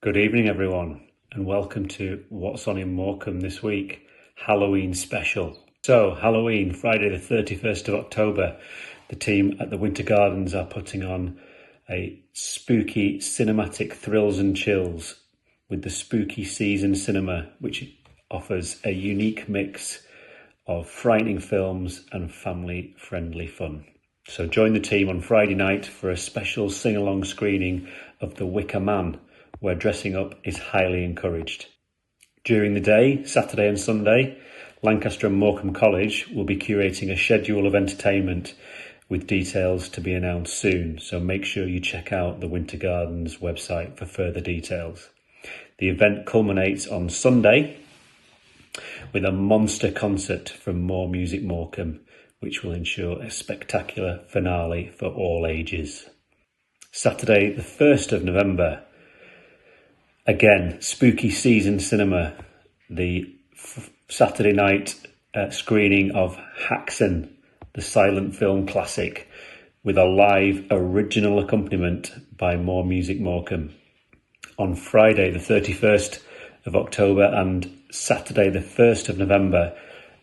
Good evening, everyone, and welcome to What's On in Morecambe this week, Halloween special. So, Halloween, Friday the 31st of October, the team at the Winter Gardens are putting on a spooky cinematic thrills and chills with the Spooky Season Cinema, which offers a unique mix of frightening films and family-friendly fun. So join the team on Friday night for a special sing-along screening of The Wicker Man, where dressing up is highly encouraged. During the day, Saturday and Sunday, Lancaster and Morecambe College will be curating a schedule of entertainment with details to be announced soon, so make sure you check out the Winter Gardens website for further details. The event culminates on Sunday with a monster concert from More Music Morecambe, which will ensure a spectacular finale for all ages. Saturday the 1st of November, again, Spooky Season Cinema, the Saturday night screening of Häxan, the silent film classic, with a live original accompaniment by More Music Morecambe. On Friday the 31st of October and Saturday the 1st of November,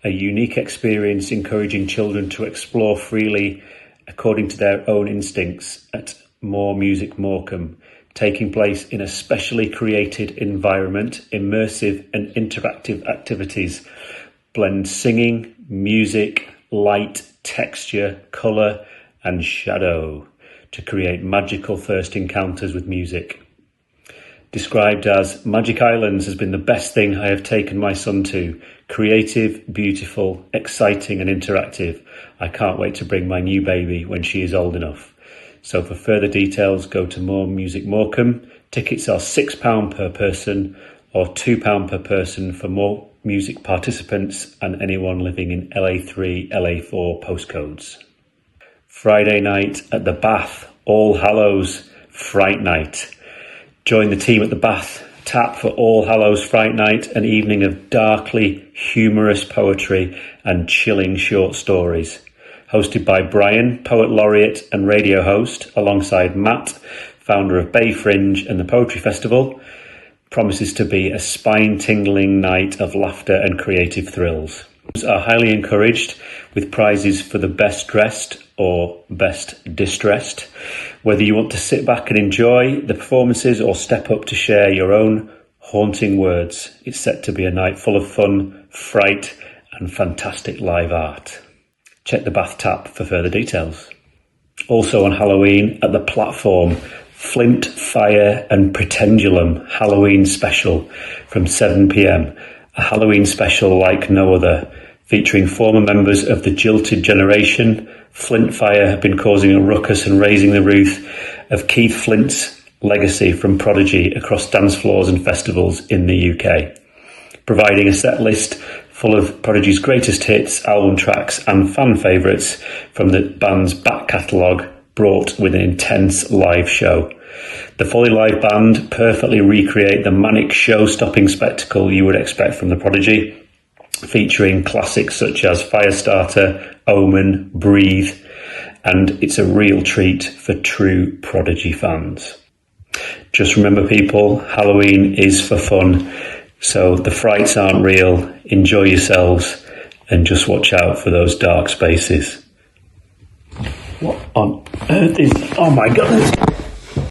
a unique experience encouraging children to explore freely according to their own instincts at More Music Morecambe, taking place in a specially created environment. Immersive and interactive activities blend singing, music, light, texture, colour and shadow to create magical first encounters with music. Described as Magic Islands has been the best thing I have taken my son to. Creative, beautiful, exciting and interactive. I can't wait to bring my new baby when she is old enough. So for further details, go to More Music Morecambe. Tickets are £6 per person or £2 per person for More Music participants and anyone living in LA3, LA4 postcodes. Friday night at the Bath, All Hallows Fright Night. Join the team at the Bath Tap for All Hallows Fright Night, an evening of darkly humorous poetry and chilling short stories. Hosted by Brian, poet laureate and radio host, alongside Matt, founder of Bay Fringe and the Poetry Festival, promises to be a spine-tingling night of laughter and creative thrills. Are highly encouraged, with prizes for the best dressed or best distressed. Whether you want to sit back and enjoy the performances or step up to share your own haunting words, it's set to be a night full of fun, fright and fantastic live art. Check the Bath Tap for further details. Also on Halloween at the Platform, Flint, Fire and Pretendulum Halloween special from 7 p.m. A Halloween special like no other, featuring former members of the Jilted Generation. Flint Fire have been causing a ruckus and raising the roof of Keith Flint's legacy from Prodigy across dance floors and festivals in the UK, providing a set list full of Prodigy's greatest hits, album tracks and fan favourites from the band's back catalogue, brought with an intense live show. The fully live band perfectly recreate the manic show-stopping spectacle you would expect from the Prodigy, featuring classics such as Firestarter, Omen, Breathe, and it's a real treat for true Prodigy fans. Just remember, people, Halloween is for fun, so the frights aren't real. Enjoy yourselves and just watch out for those dark spaces. What on earth is... Oh my goodness!